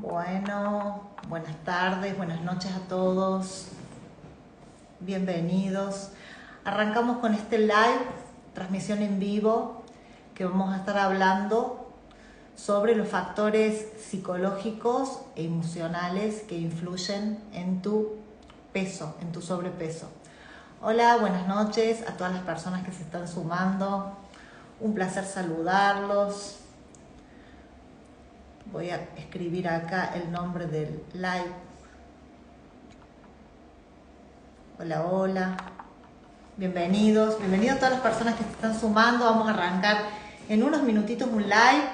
Bueno, buenas tardes, buenas noches a todos. Bienvenidos. Arrancamos con este live, transmisión en vivo, que vamos a estar hablando sobre los factores psicológicos e emocionales que influyen en tu peso, en tu sobrepeso. Hola, buenas noches a todas las personas que se están sumando. Un placer saludarlos. Voy a escribir acá el nombre del live. Hola, hola. Bienvenidos a todas las personas que se están sumando. Vamos a arrancar en unos minutitos un live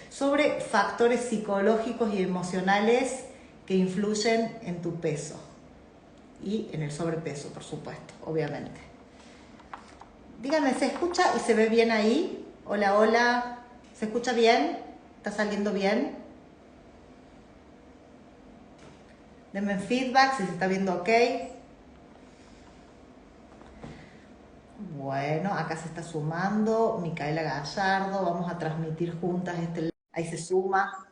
sobre factores psicológicos y emocionales que influyen en tu peso y en el sobrepeso, por supuesto, obviamente. Díganme, ¿se escucha y se ve bien ahí? Hola, hola. ¿Se escucha bien? ¿Está saliendo bien? Denme feedback si se está viendo ok. Bueno, acá se está sumando Micaela Gallardo. Vamos a transmitir juntas este live. Ahí se suma.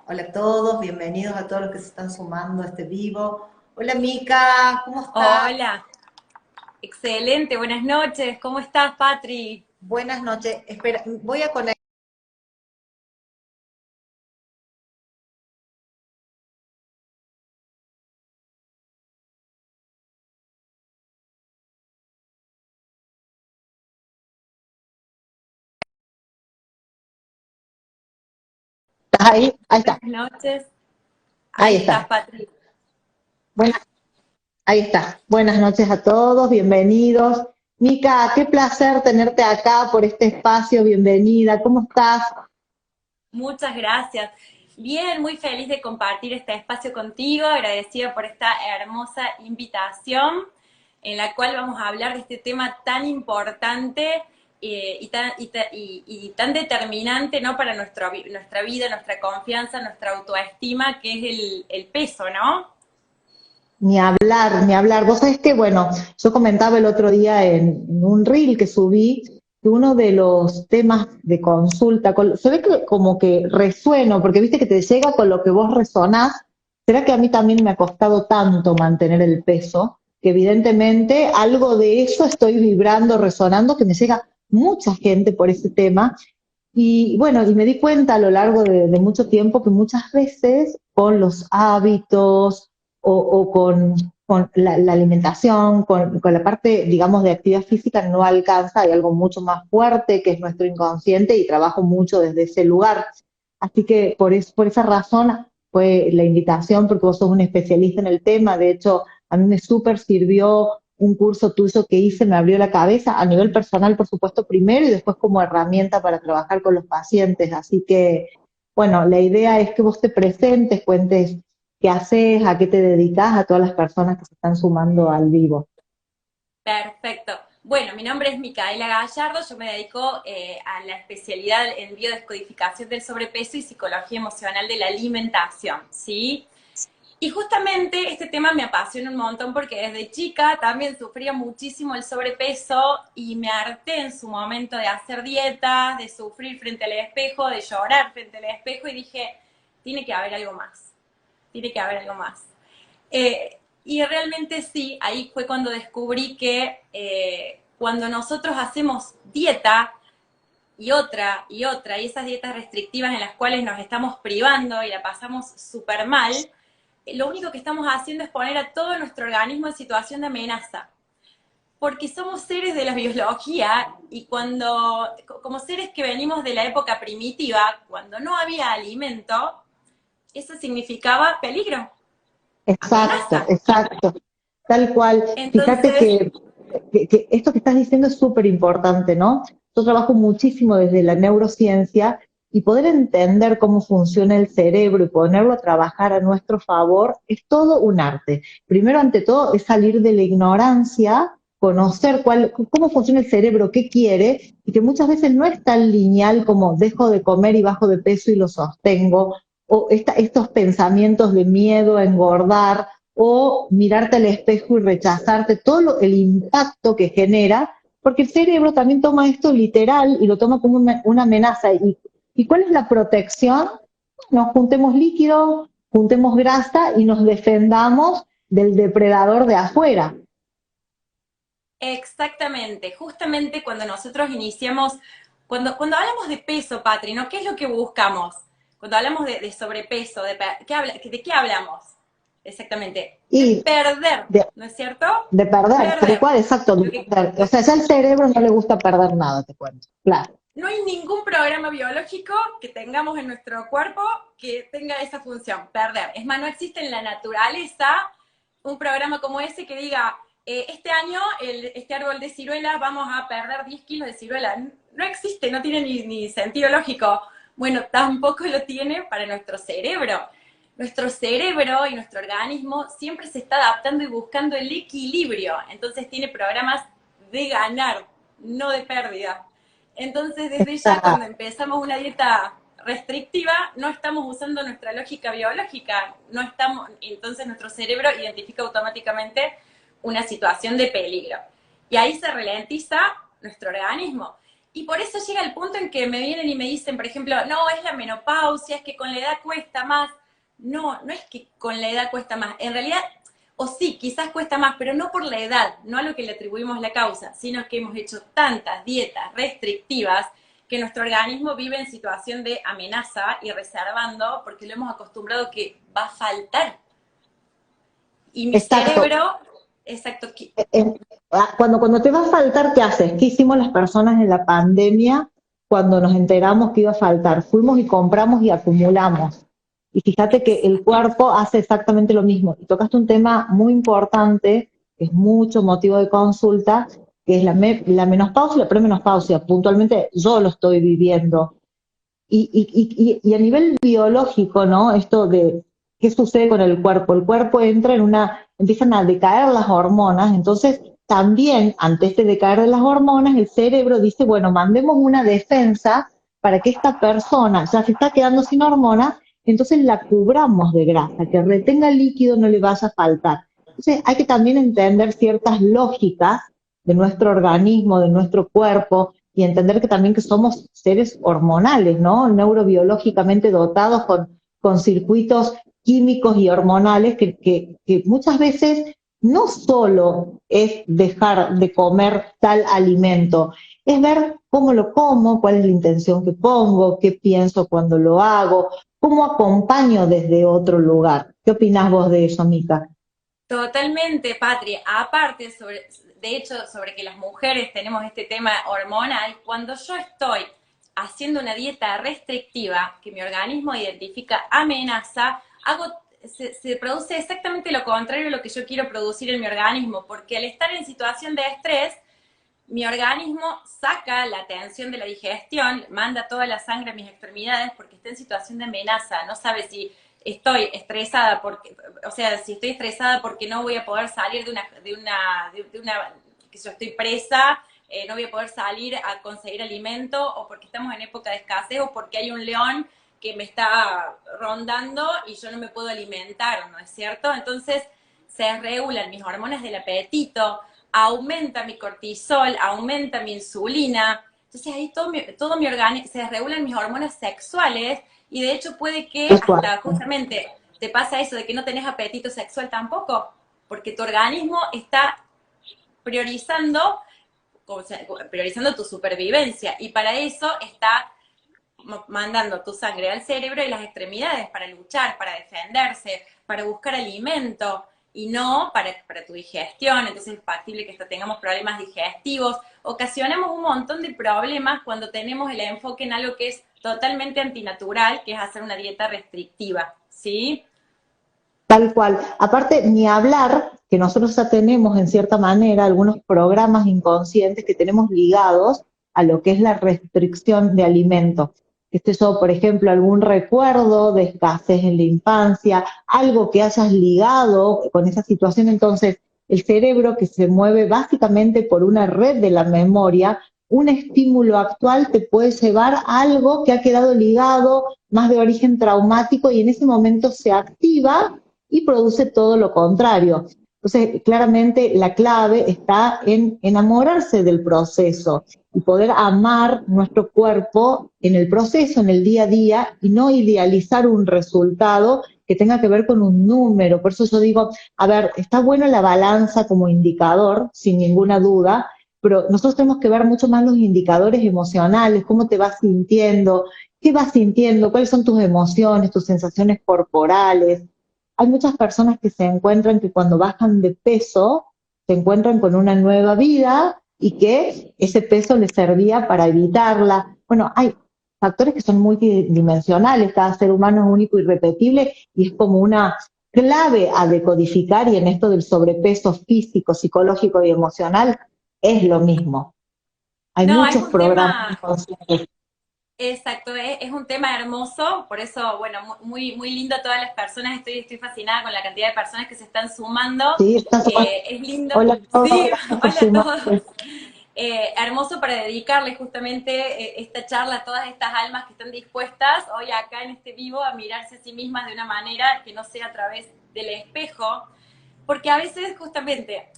Hola a todos, bienvenidos a todos los que se están sumando a este vivo. Hola Mica, ¿cómo estás? Hola, excelente, buenas noches. ¿Cómo estás, Patri? Buenas noches. Espera, voy a conectar ahí. Ahí está, Buenas noches. ahí Ahí estás, está. Patri. Buenas, ahí está. Buenas noches a todos, bienvenidos. Mica, qué placer tenerte acá por este espacio. Bienvenida. ¿Cómo estás? Muchas gracias. Bien, muy feliz de compartir este espacio contigo, agradecida por esta hermosa invitación en la cual vamos a hablar de este tema tan importante y tan determinante, ¿no? Para nuestra vida, nuestra confianza, nuestra autoestima, que es el peso, ¿no? Ni hablar, ni hablar. Vos sabés que, bueno, yo comentaba el otro día en un reel que subí que uno de los temas de consulta, se ve que como que resueno, porque viste que te llega con lo que vos resonás. ¿Será que a mí también me ha costado tanto mantener el peso? Que evidentemente algo de eso estoy vibrando, resonando, que me llega mucha gente por ese tema. Y bueno, y me di cuenta a lo largo de mucho tiempo que muchas veces con los hábitos o con la alimentación, con la parte, digamos, de actividad física no alcanza, hay algo mucho más fuerte que es nuestro inconsciente y trabajo mucho desde ese lugar. Así que por esa razón fue la invitación, porque vos sos un especialista en el tema. De hecho, a mí me súper sirvió un curso tuyo que hice, me abrió la cabeza a nivel personal, por supuesto, primero y después como herramienta para trabajar con los pacientes. Así que, bueno, la idea es que vos te presentes, cuentes qué haces, a qué te dedicas, a todas las personas que se están sumando al vivo. Perfecto. Bueno, mi nombre es Micaela Gallardo, yo me dedico a la especialidad en biodescodificación del sobrepeso y psicología emocional de la alimentación, ¿sí? Y justamente este tema me apasiona un montón porque desde chica también sufría muchísimo el sobrepeso y me harté en su momento de hacer dietas, de sufrir frente al espejo, de llorar frente al espejo y dije, tiene que haber algo más, tiene que haber algo más. Y realmente sí, ahí fue cuando descubrí que cuando nosotros hacemos dieta y esas dietas restrictivas en las cuales nos estamos privando y la pasamos súper mal, lo único que estamos haciendo es poner a todo nuestro organismo en situación de amenaza. Porque somos seres de la biología y como seres que venimos de la época primitiva, cuando no había alimento, eso significaba peligro, Exacto, amenaza. exacto. Tal cual. Fíjate Entonces, que esto que estás diciendo es súper importante, ¿no? Yo trabajo muchísimo desde la neurociencia y poder entender cómo funciona el cerebro y ponerlo a trabajar a nuestro favor es todo un arte. Primero, ante todo, es salir de la ignorancia, conocer cómo funciona el cerebro, qué quiere, y que muchas veces no es tan lineal como dejo de comer y bajo de peso y lo sostengo, o estos pensamientos de miedo a engordar, o mirarte al espejo y rechazarte, el impacto que genera, porque el cerebro también toma esto literal y lo toma como una amenaza. Y ¿Y cuál es la protección? Nos juntemos líquido, juntemos grasa y nos defendamos del depredador de afuera. Exactamente, justamente cuando nosotros iniciamos, cuando hablamos de peso, Patri, ¿no? ¿Qué es lo que buscamos? Cuando hablamos de sobrepeso, ¿de qué hablamos? Exactamente, de Y perder, de, ¿no es cierto? de perder, tal Perder. cual, exacto. De Lo que, perder. O sea, ya al cerebro no le gusta perder nada, te cuento. Claro. no hay ningún programa biológico que tengamos en nuestro cuerpo que tenga esa función, perder. Es más, no existe en la naturaleza un programa como ese que diga, este año este árbol de ciruela vamos a perder 10 kilos de ciruela. No existe, no tiene ni sentido lógico. Bueno, tampoco lo tiene para nuestro cerebro. Nuestro cerebro y nuestro organismo siempre se está adaptando y buscando el equilibrio. Entonces tiene programas de ganar, no de pérdida. Entonces, desde ya cuando empezamos una dieta restrictiva, no estamos usando nuestra lógica biológica, no estamos, entonces nuestro cerebro identifica automáticamente una situación de peligro. Y ahí se ralentiza nuestro organismo. Y por eso llega el punto en que me vienen y me dicen, por ejemplo, no, es la menopausia, es que con la edad cuesta más. No, no es que con la edad cuesta más. En realidad, o sí, quizás cuesta más, pero no por la edad, no a lo que le atribuimos la causa, sino que hemos hecho tantas dietas restrictivas que nuestro organismo vive en situación de amenaza y reservando porque lo hemos acostumbrado que va a faltar. Y mi Exacto. cerebro, exacto. Cuando te va a faltar, ¿qué haces? ¿Qué hicimos las personas en la pandemia cuando nos enteramos que iba a faltar? Fuimos y compramos y acumulamos. Y fíjate que el cuerpo hace exactamente lo mismo. Y tocaste un tema muy importante, que es mucho motivo de consulta, que es la menopausia y la premenopausia. Puntualmente yo lo estoy viviendo. Y a nivel biológico, ¿no? Esto de qué sucede con el cuerpo. El cuerpo entra empiezan a decaer las hormonas, entonces también ante este decaer de las hormonas, el cerebro dice, bueno, mandemos una defensa para que esta persona ya se está quedando sin hormonas, entonces la cubramos de grasa, que retenga el líquido, no le vaya a faltar. Entonces hay que también entender ciertas lógicas de nuestro organismo, de nuestro cuerpo, y entender que también que somos seres hormonales, ¿no? Neurobiológicamente dotados con circuitos químicos y hormonales que muchas veces no solo es dejar de comer tal alimento, es ver cómo lo como, cuál es la intención que pongo, qué pienso cuando lo hago, cómo acompaño desde otro lugar. ¿Qué opinás vos de eso, Mica? Totalmente, Patria. Aparte, de hecho, sobre que las mujeres tenemos este tema hormonal, cuando yo estoy haciendo una dieta restrictiva, que mi organismo identifica amenaza, se produce exactamente lo contrario a lo que yo quiero producir en mi organismo, porque al estar en situación de estrés, mi organismo saca la tensión de la digestión, manda toda la sangre a mis extremidades porque está en situación de amenaza, no sabe si estoy estresada porque, o sea, si estoy estresada porque no voy a poder salir que yo estoy presa, no voy a poder salir a conseguir alimento, o porque estamos en época de escasez, o porque hay un león que me está rondando y yo no me puedo alimentar, ¿no es cierto? Entonces se regulan mis hormonas del apetito, aumenta mi cortisol, aumenta mi insulina. Entonces ahí todo mi organismo, se regulan mis hormonas sexuales y de hecho puede que hasta justamente te pasa eso de que no tenés apetito sexual tampoco, porque tu organismo está priorizando, priorizando tu supervivencia y para eso está mandando tu sangre al cerebro y las extremidades para luchar, para defenderse, para buscar alimento y no para tu digestión. Entonces es factible que hasta tengamos problemas digestivos. Ocasionamos un montón de problemas cuando tenemos el enfoque en algo que es totalmente antinatural, que es hacer una dieta restrictiva, ¿sí? Tal cual. Aparte, ni hablar que nosotros ya tenemos en cierta manera algunos programas inconscientes que tenemos ligados a lo que es la restricción de alimentos. Este yo, por ejemplo, algún recuerdo de escasez en la infancia, algo que hayas ligado con esa situación, entonces el cerebro que se mueve básicamente por una red de la memoria, un estímulo actual te puede llevar a algo que ha quedado ligado, más de origen traumático, y en ese momento se activa y produce todo lo contrario. Entonces, claramente la clave está en enamorarse del proceso y poder amar nuestro cuerpo en el proceso, en el día a día, y no idealizar un resultado que tenga que ver con un número. Por eso yo digo, a ver, está bueno la balanza como indicador, sin ninguna duda, pero nosotros tenemos que ver mucho más los indicadores emocionales, cómo te vas sintiendo, qué vas sintiendo, cuáles son tus emociones, tus sensaciones corporales. Hay muchas personas que se encuentran que cuando bajan de peso, se encuentran con una nueva vida y que ese peso les servía para evitarla. Bueno, hay factores que son multidimensionales, cada ser humano es único y repetible y es como una clave a decodificar, y en esto del sobrepeso físico, psicológico y emocional es lo mismo. Hay No, es muchos un programas tema, inconscientes. exacto, es un tema hermoso, por eso, bueno, muy, muy lindo todas las personas, estoy fascinada con la cantidad de personas que se están sumando, Sí, estás, es lindo, hola a todos, sí, gracias por hola a todos, sumarse. hermoso para dedicarles justamente esta charla a todas estas almas que están dispuestas hoy acá en este vivo a mirarse a sí mismas de una manera que no sea a través del espejo, porque a veces justamente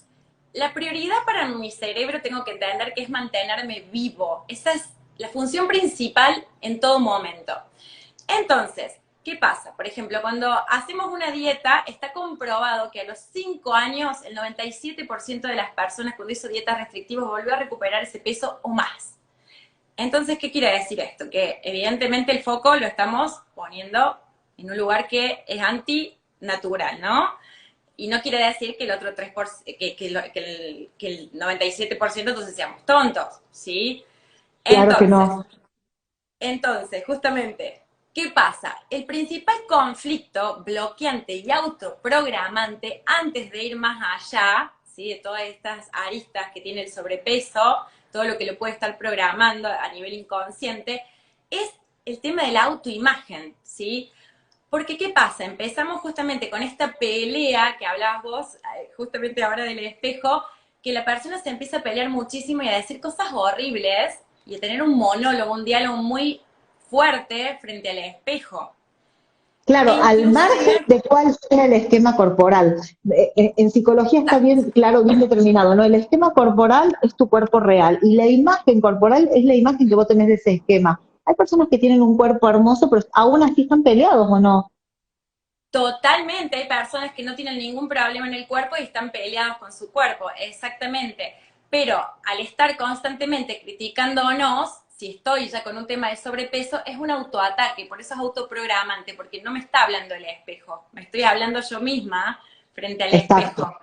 la prioridad para mi cerebro tengo que entender que es mantenerme vivo. Esa es la función principal en todo momento. Entonces, ¿qué pasa? Por ejemplo, cuando hacemos una dieta, está comprobado que a los 5 años el 97% de las personas cuando hizo dietas restrictivas volvió a recuperar ese peso o más. Entonces, ¿qué quiere decir esto? Que evidentemente el foco lo estamos poniendo en un lugar que es antinatural, ¿no? Y no quiere decir que el otro 3%, que el 97% entonces seamos tontos, ¿sí? Claro que Entonces, no. entonces, justamente, ¿qué pasa? El principal conflicto bloqueante y autoprogramante, antes de ir más allá, ¿sí? De todas estas aristas que tiene el sobrepeso, todo lo que lo puede estar programando a nivel inconsciente, es el tema de la autoimagen, ¿sí? Porque, ¿qué pasa? Empezamos justamente con esta pelea que hablabas vos, justamente ahora del espejo, que la persona se empieza a pelear muchísimo y a decir cosas horribles y a tener un monólogo, un diálogo muy fuerte frente al espejo. E Claro, al margen inclusive, de cuál sea el esquema corporal. En psicología está bien, claro, bien determinado, ¿no? El esquema corporal es tu cuerpo real y la imagen corporal es la imagen que vos tenés de ese esquema. Hay personas que tienen un cuerpo hermoso, pero aún así están peleados, ¿o no? totalmente, hay personas que no tienen ningún problema en el cuerpo y están peleados con su cuerpo, exactamente. Pero al estar constantemente criticándonos, si estoy ya con un tema de sobrepeso, es un autoataque, por eso es autoprogramante, porque no me está hablando el espejo, me estoy hablando yo misma frente al Exacto. espejo.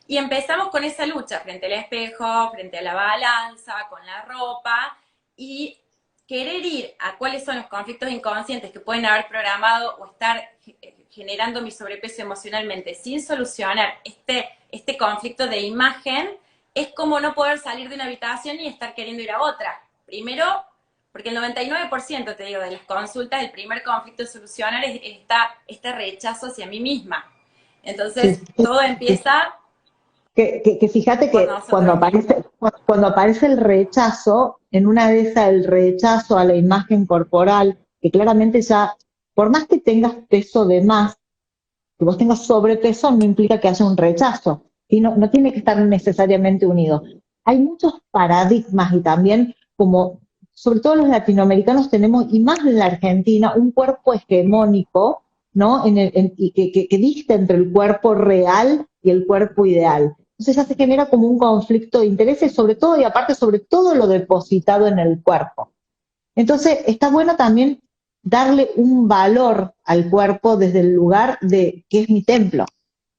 Y empezamos con esa lucha frente al espejo, frente a la balanza, con la ropa, y querer ir a cuáles son los conflictos inconscientes que pueden haber programado o estar generando mi sobrepeso emocionalmente sin solucionar este conflicto de imagen, es como no poder salir de una habitación y estar queriendo ir a otra. Primero, porque el 99%, te digo, de las consultas, el primer conflicto a solucionar es este rechazo hacia mí misma. Sí, Entonces, sí, todo sí. empieza Que fíjate por que nosotros mismos. cuando aparece el rechazo, en una de esas el rechazo a la imagen corporal, que claramente ya, por más que tengas peso de más, que vos tengas sobrepeso, no implica que haya un rechazo, y no tiene que estar necesariamente unido. Hay muchos paradigmas y también como, sobre todo los latinoamericanos tenemos, y más en la Argentina, un cuerpo hegemónico, ¿no? Y que dista entre el cuerpo real y el cuerpo ideal. Entonces ya se genera como un conflicto de intereses, sobre todo, y aparte sobre todo lo depositado en el cuerpo. Entonces, está bueno también darle un valor al cuerpo desde el lugar de que es mi templo.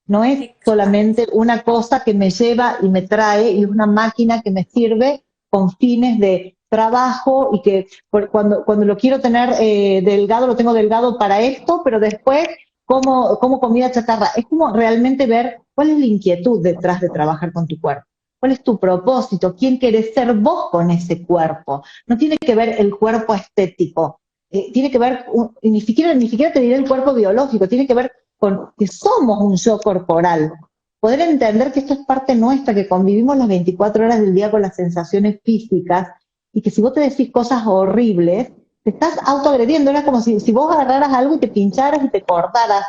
No es Exacto. solamente una cosa que me lleva y me trae y una máquina que me sirve con fines de trabajo y que cuando lo quiero tener delgado, lo tengo delgado para esto, pero después como comida chatarra. Es como realmente ver cuál es la inquietud detrás de trabajar con tu cuerpo. ¿Cuál es tu propósito? ¿Quién querés ser vos con ese cuerpo? No tiene que ver el cuerpo estético, tiene que ver, ni siquiera te diré el cuerpo biológico, tiene que ver con que somos un yo corporal. Poder entender que esto es parte nuestra, que convivimos las 24 horas del día con las sensaciones físicas y que si vos te decís cosas horribles, te estás autoagrediendo. Era como si vos agarraras algo y te pincharas y te cortaras.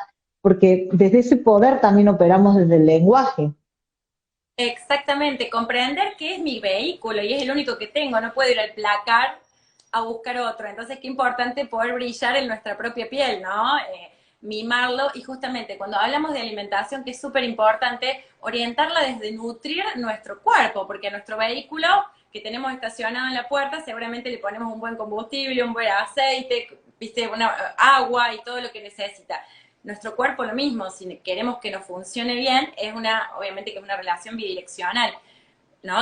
porque desde ese poder también operamos desde el lenguaje. Exactamente, comprender que es mi vehículo y es el único que tengo, no puedo ir al placar a buscar otro. Entonces, qué importante poder brillar en nuestra propia piel, ¿no? Mimarlo y justamente cuando hablamos de alimentación, que es súper importante, orientarla desde nutrir nuestro cuerpo, porque a nuestro vehículo que tenemos estacionado en la puerta seguramente le ponemos un buen combustible, un buen aceite, viste, una agua y todo lo que necesita. Nuestro cuerpo lo mismo, si queremos que nos funcione bien, es obviamente que es una relación bidireccional, ¿no?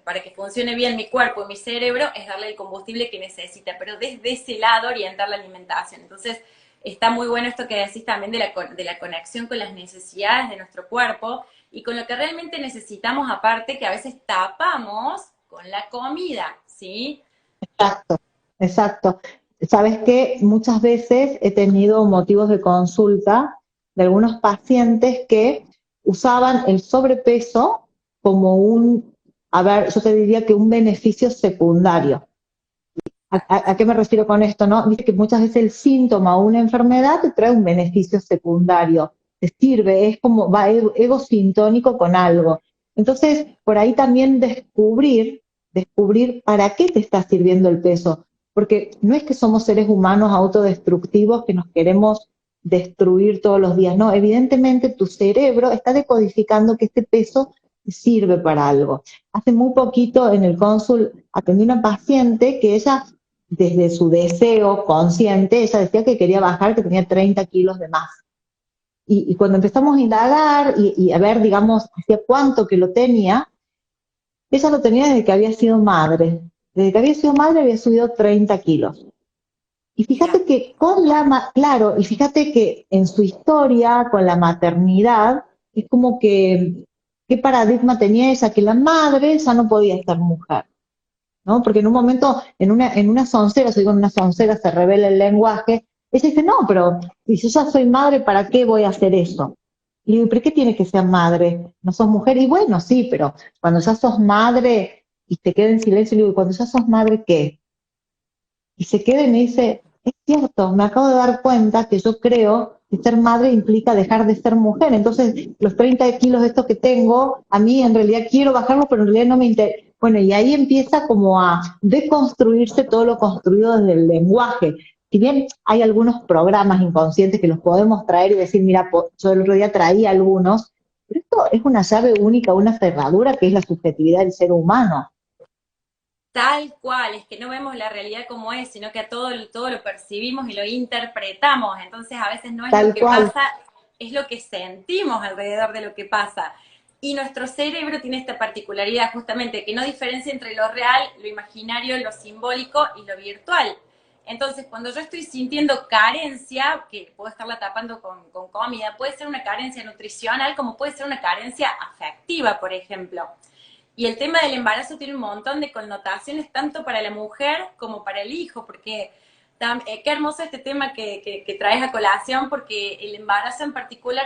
Para que funcione bien mi cuerpo y mi cerebro es darle el combustible que necesita, pero desde ese lado orientar la alimentación. Entonces, está muy bueno esto que decís también de la conexión con las necesidades de nuestro cuerpo y con lo que realmente necesitamos aparte, que a veces tapamos con la comida, ¿sí? Exacto, exacto. Sabes que muchas veces he tenido motivos de consulta de algunos pacientes que usaban el sobrepeso como a ver, yo te diría que un beneficio secundario. ¿A qué me refiero con esto? ¿No? Viste que muchas veces el síntoma o una enfermedad te trae un beneficio secundario, te sirve, es como va ego sintónico con algo. Entonces, por ahí también descubrir para qué te está sirviendo el peso, porque no es que somos seres humanos autodestructivos que nos queremos destruir todos los días, no, evidentemente tu cerebro está decodificando que este peso sirve para algo. Hace muy poquito en el cónsul atendí a una paciente que ella desde su deseo consciente, ella decía que quería bajar, que tenía 30 kilos de más. Y cuando empezamos a indagar y a ver, digamos, hacía cuánto que lo tenía, ella lo tenía desde que había sido madre. Desde que había sido madre había subido 30 kilos. Y Mira, fíjate que claro, y fíjate que en su historia con la maternidad, es como que, ¿qué paradigma tenía ella? Que la madre ya no podía ser mujer. ¿No? Porque en un momento, en una soncera, yo digo en una soncera se revela el lenguaje, ella dice, no, pero si yo ya soy madre, ¿para qué voy a hacer eso? Y digo, ¿pero qué tiene que ser madre? ¿No sos mujer? Y bueno, sí, pero cuando ya sos madre y te queda en silencio, le digo, ¿y cuando ya sos madre qué? Y se queda y me dice, es cierto, me acabo de dar cuenta que yo creo que ser madre implica dejar de ser mujer. Entonces, los 30 kilos de estos que tengo, a mí en realidad quiero bajarlos, pero en realidad no me interesa. Bueno, y ahí empieza como a deconstruirse todo lo construido desde el lenguaje. Si bien hay algunos programas inconscientes que los podemos traer y decir, mira, yo el otro día traía algunos, pero esto es una llave única, una cerradura que es la subjetividad del ser humano. tal cual, es que no vemos la realidad como es, sino que todo lo percibimos y lo interpretamos. Entonces a veces no es lo Tal que cual, pasa, es lo que sentimos alrededor de lo que pasa. Y nuestro cerebro tiene esta particularidad justamente que no diferencia entre lo real, lo imaginario, lo simbólico y lo virtual. Entonces, cuando yo estoy sintiendo carencia, que puedo estarla tapando con comida, puede ser una carencia nutricional como puede ser una carencia afectiva, por ejemplo. Y el tema del embarazo tiene un montón de connotaciones tanto para la mujer como para el hijo, porque qué hermoso este tema que traes a colación, porque el embarazo en particular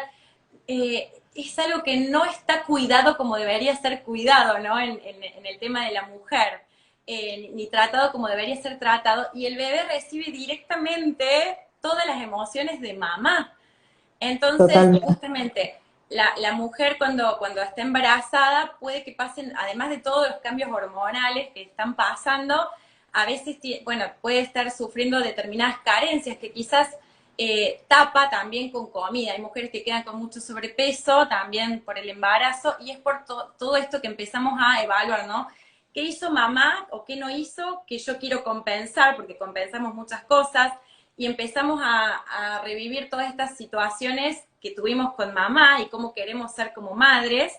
es algo que no está cuidado como debería ser cuidado, ¿no? En el tema de la mujer, ni tratado como debería ser tratado, y el bebé recibe directamente todas las emociones de mamá. Entonces, totalmente. justamente, la mujer cuando está embarazada puede que pasen, además de todos los cambios hormonales que están pasando, a veces, bueno, puede estar sufriendo determinadas carencias que quizás tapa también con comida. Hay mujeres que quedan con mucho sobrepeso también por el embarazo y es por todo esto que empezamos a evaluar, ¿no? ¿Qué hizo mamá o qué no hizo que yo quiero compensar? Porque compensamos muchas cosas y empezamos a revivir todas estas situaciones que tuvimos con mamá y cómo queremos ser como madres.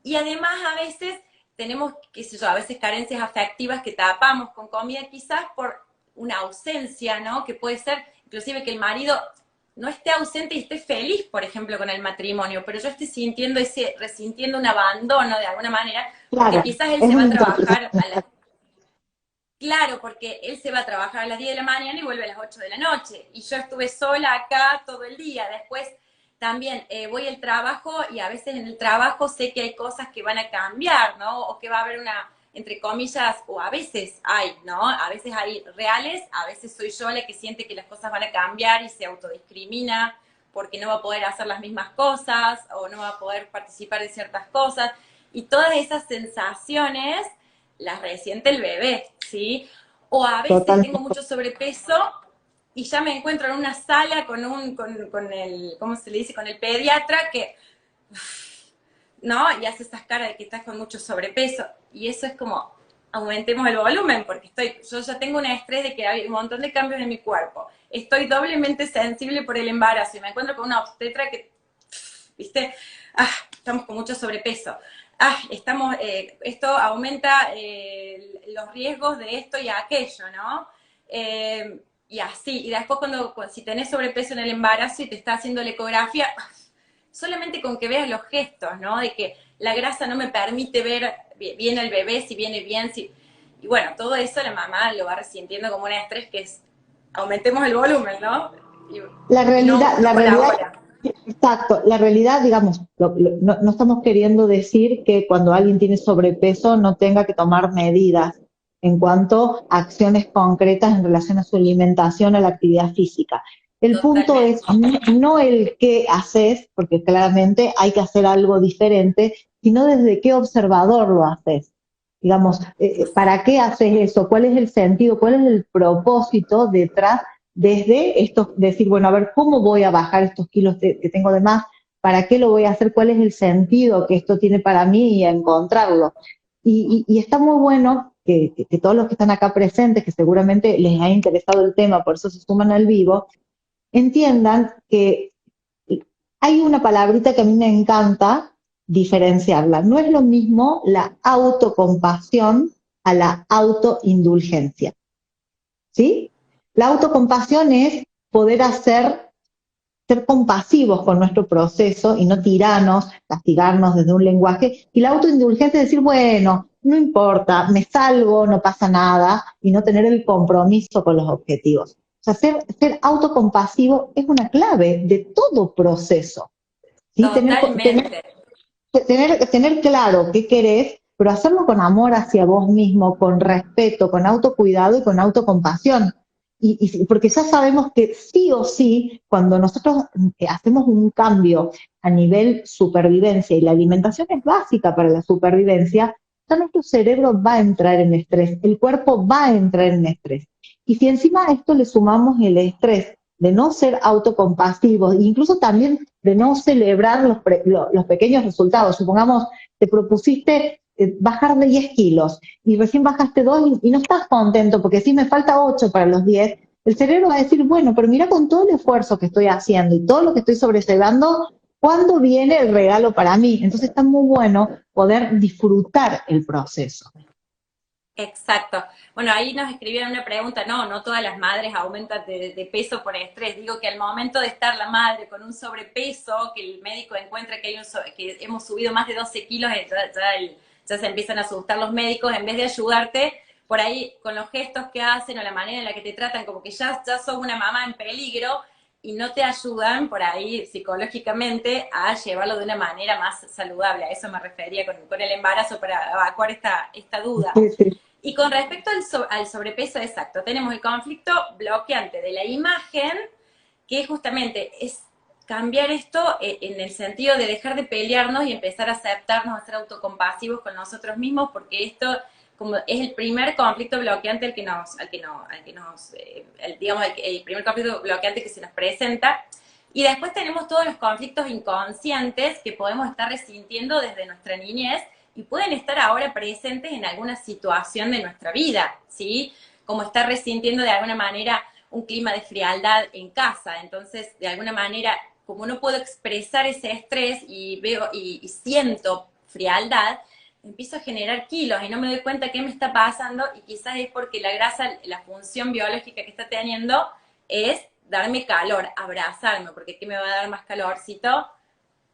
Y además a veces tenemos, qué sé yo, a veces carencias afectivas que tapamos con comida quizás por una ausencia, ¿no? Que puede ser inclusive que el marido no esté ausente y esté feliz, por ejemplo, con el matrimonio, pero yo estoy resintiendo un abandono de alguna manera, porque Claro, quizás él es se va una a trabajar interpretación. Claro, porque él se va a trabajar a las 10 de la mañana y vuelve a las 8 de la noche. Y yo estuve sola acá todo el día. Después también voy al trabajo y a veces en el trabajo sé que hay cosas que van a cambiar, ¿no? O que va a haber una, entre comillas, o a veces hay, ¿no? A veces hay reales, a veces soy yo la que siente que las cosas van a cambiar y se autodiscrimina porque no va a poder hacer las mismas cosas o no va a poder participar de ciertas cosas. Y todas esas sensaciones las resiente el bebé, ¿sí? O a veces tengo Totalmente. mucho sobrepeso y ya me encuentro en una sala con el, ¿cómo se le dice? Con el pediatra que, ¿no? Y hace esas caras de que estás con mucho sobrepeso. Y eso es como, aumentemos el volumen, porque yo ya tengo un estrés de que hay un montón de cambios en mi cuerpo. Estoy doblemente sensible por el embarazo y me encuentro con una obstetra que, ¿viste? Estamos con mucho sobrepeso. Esto aumenta los riesgos de esto y aquello, ¿no? Y así, y después si tenés sobrepeso en el embarazo y te está haciendo la ecografía, solamente con que veas los gestos, ¿no? De que la grasa no me permite ver bien al bebé, si viene bien, si... Y bueno, todo eso la mamá lo va resintiendo como un estrés que es, aumentemos el volumen, ¿no? Y no, no La realidad, colabora. exacto, la realidad, digamos, no, no estamos queriendo decir que cuando alguien tiene sobrepeso no tenga que tomar medidas en cuanto a acciones concretas en relación a su alimentación, a la actividad física. El punto es Totalmente. no el qué haces, porque claramente hay que hacer algo diferente, sino desde qué observador lo haces. Digamos, ¿para qué haces eso? ¿Cuál es el sentido? ¿Cuál es el propósito detrás desde esto, decir, bueno, a ver, ¿cómo voy a bajar estos kilos que tengo de más? ¿Para qué lo voy a hacer? ¿Cuál es el sentido que esto tiene para mí y a encontrarlo? Y está muy bueno que todos los que están acá presentes, que seguramente les ha interesado el tema, por eso se suman al vivo, entiendan que hay una palabrita que a mí me encanta diferenciarla. No es lo mismo la autocompasión a la autoindulgencia. ¿Sí? La autocompasión es poder ser compasivos con nuestro proceso y no tiranos, castigarnos desde un lenguaje. Y la autoindulgencia es decir, bueno, no importa, me salvo, no pasa nada, y no tener el compromiso con los objetivos. O sea, ser autocompasivo es una clave de todo proceso. ¿Sí? Totalmente. Tener claro qué querés, pero hacerlo con amor hacia vos mismo, con respeto, con autocuidado y con autocompasión. Porque ya sabemos que sí o sí, cuando nosotros hacemos un cambio a nivel supervivencia, y la alimentación es básica para la supervivencia, ya nuestro cerebro va a entrar en estrés, el cuerpo va a entrar en estrés. Y si encima a esto le sumamos el estrés de no ser autocompasivos, incluso también de no celebrar los pequeños resultados. Supongamos, te propusiste bajar de 10 kilos y recién bajaste 2 y no estás contento porque sí me falta 8 para los 10. El cerebro va a decir, bueno, pero mira con todo el esfuerzo que estoy haciendo y todo lo que estoy sobrellevando, ¿cuándo viene el regalo para mí? Entonces está muy bueno poder disfrutar el proceso. Exacto. Bueno, ahí nos escribieron una pregunta, no, no todas las madres aumentan de peso por estrés. Digo que al momento de estar la madre con un sobrepeso, que el médico encuentra que, que hemos subido más de 12 kilos, ya se empiezan a asustar los médicos, en vez de ayudarte, por ahí con los gestos que hacen o la manera en la que te tratan, como que ya sos una mamá en peligro y no te ayudan por ahí psicológicamente a llevarlo de una manera más saludable. A eso me refería con el embarazo para evacuar esta duda. Sí, sí. Y con respecto al sobrepeso, exacto, tenemos el conflicto bloqueante de la imagen, que justamente es cambiar esto en el sentido de dejar de pelearnos y empezar a aceptarnos, a ser autocompasivos con nosotros mismos, porque esto como es el primer conflicto bloqueante digamos, el primer conflicto bloqueante que se nos presenta. Y después tenemos todos los conflictos inconscientes que podemos estar resintiendo desde nuestra niñez y pueden estar ahora presentes en alguna situación de nuestra vida, ¿sí? Como estar resintiendo de alguna manera un clima de frialdad en casa. Entonces, de alguna manera, como no puedo expresar ese estrés y veo y siento frialdad, empiezo a generar kilos y no me doy cuenta qué me está pasando y quizás es porque la grasa, la función biológica que está teniendo es darme calor, abrazarme, porque ¿qué me va a dar más calorcito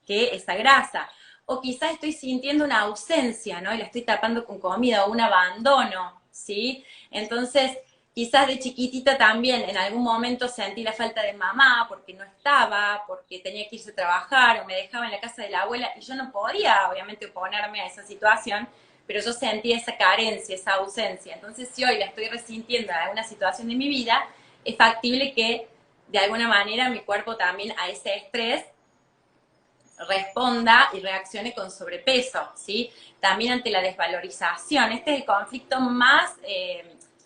que esa grasa? O quizás estoy sintiendo una ausencia, ¿no? Y la estoy tapando con comida o un abandono, ¿sí? Entonces, quizás de chiquitita también en algún momento sentí la falta de mamá porque no estaba, porque tenía que irse a trabajar o me dejaba en la casa de la abuela y yo no podía, obviamente, oponerme a esa situación, pero yo sentía esa carencia, esa ausencia. Entonces, si hoy la estoy resintiendo en alguna situación de mi vida, es factible que de alguna manera mi cuerpo también a ese estrés responda y reaccione con sobrepeso, ¿sí? También ante la desvalorización. Este es el conflicto más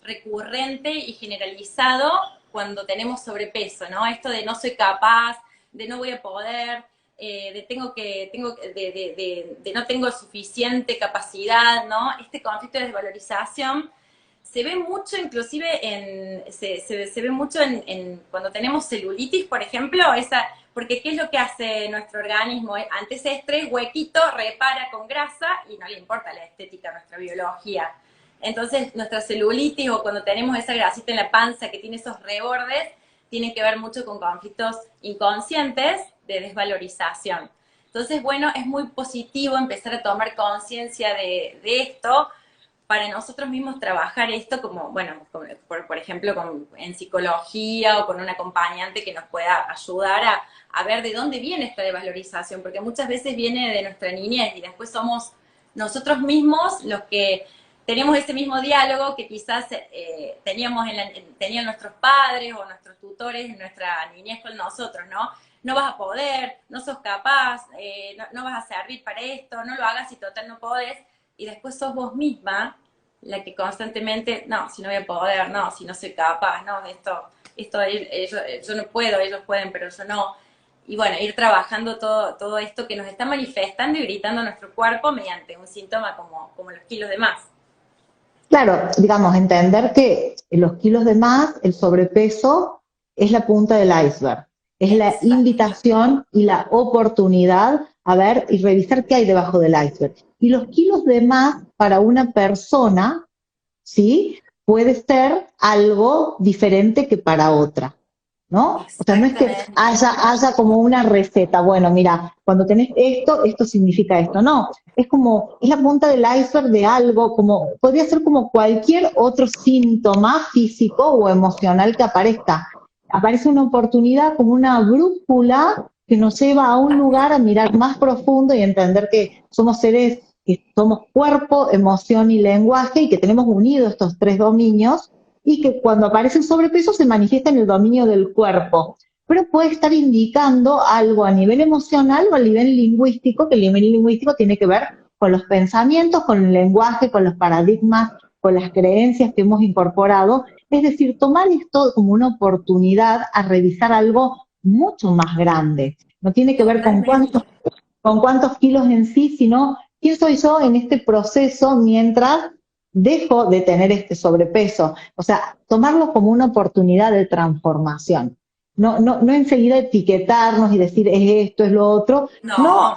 recurrente y generalizado cuando tenemos sobrepeso, ¿no? Esto de no soy capaz, de no voy a poder, de no tengo suficiente capacidad, ¿no? Este conflicto de desvalorización se ve mucho inclusive se ve mucho cuando tenemos celulitis, por ejemplo, porque ¿qué es lo que hace nuestro organismo? Ante ese estrés, huequito, repara con grasa y no le importa la estética, nuestra biología. Entonces, nuestra celulitis o cuando tenemos esa grasita en la panza que tiene esos rebordes, tiene que ver mucho con conflictos inconscientes de desvalorización. Entonces, bueno, es muy positivo empezar a tomar conciencia de esto, para nosotros mismos trabajar esto como, bueno, por ejemplo, en psicología o con un acompañante que nos pueda ayudar a ver de dónde viene esta desvalorización, porque muchas veces viene de nuestra niñez y después somos nosotros mismos los que tenemos ese mismo diálogo que quizás tenían nuestros padres o nuestros tutores en nuestra niñez con nosotros, ¿no? No vas a poder, no sos capaz, no vas a servir para esto, no lo hagas y total no podés, y después sos vos misma la que constantemente, no, si no voy a poder, no, si no soy capaz, no, yo no puedo, ellos pueden, pero yo no. Y bueno, ir trabajando todo esto que nos está manifestando y gritando nuestro cuerpo mediante un síntoma como los kilos de más. Claro, digamos, entender que los kilos de más, el sobrepeso, es la punta del iceberg. Es la Exacto. invitación y la oportunidad a ver y revisar qué hay debajo del iceberg. Y los kilos de más para una persona, ¿sí? Puede ser algo diferente que para otra. ¿No? O sea, no es que Exactamente. haya como una receta, bueno, mira, cuando tenés esto, esto significa esto, no, es como, es la punta del iceberg de algo, como, podría ser como cualquier otro síntoma físico o emocional que aparezca. Aparece una oportunidad como una brújula que nos lleva a un lugar a mirar más profundo y entender que somos seres, que somos cuerpo, emoción y lenguaje y que tenemos unidos estos tres dominios y que cuando aparece el sobrepeso se manifiesta en el dominio del cuerpo, pero puede estar indicando algo a nivel emocional o a nivel lingüístico, que el nivel lingüístico tiene que ver con los pensamientos, con el lenguaje, con los paradigmas, con las creencias que hemos incorporado, es decir, tomar esto como una oportunidad a revisar algo mucho más grande. No tiene que ver Totalmente. con cuántos kilos en sí, sino quién soy yo en este proceso mientras dejo de tener este sobrepeso. O sea, tomarlo como una oportunidad de transformación. No enseguida etiquetarnos y decir es esto, es lo otro. No, No,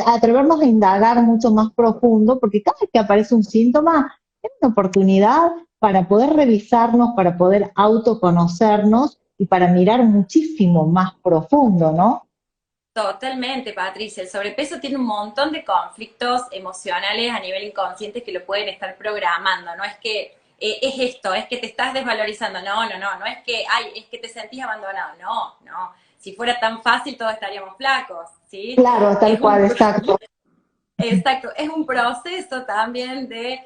atrevernos a indagar mucho más profundo, porque cada vez que aparece un síntoma es una oportunidad para poder revisarnos, para poder autoconocernos y para mirar muchísimo más profundo, ¿no? totalmente, Patricia. El sobrepeso tiene un montón de conflictos emocionales a nivel inconsciente que lo pueden estar programando. No es que es esto, es que te estás desvalorizando. No es que, ay, es que te sentís abandonado. No. Si fuera tan fácil, todos estaríamos flacos, ¿sí? Claro, tal Es un, cual, exacto. Exacto, es un proceso también de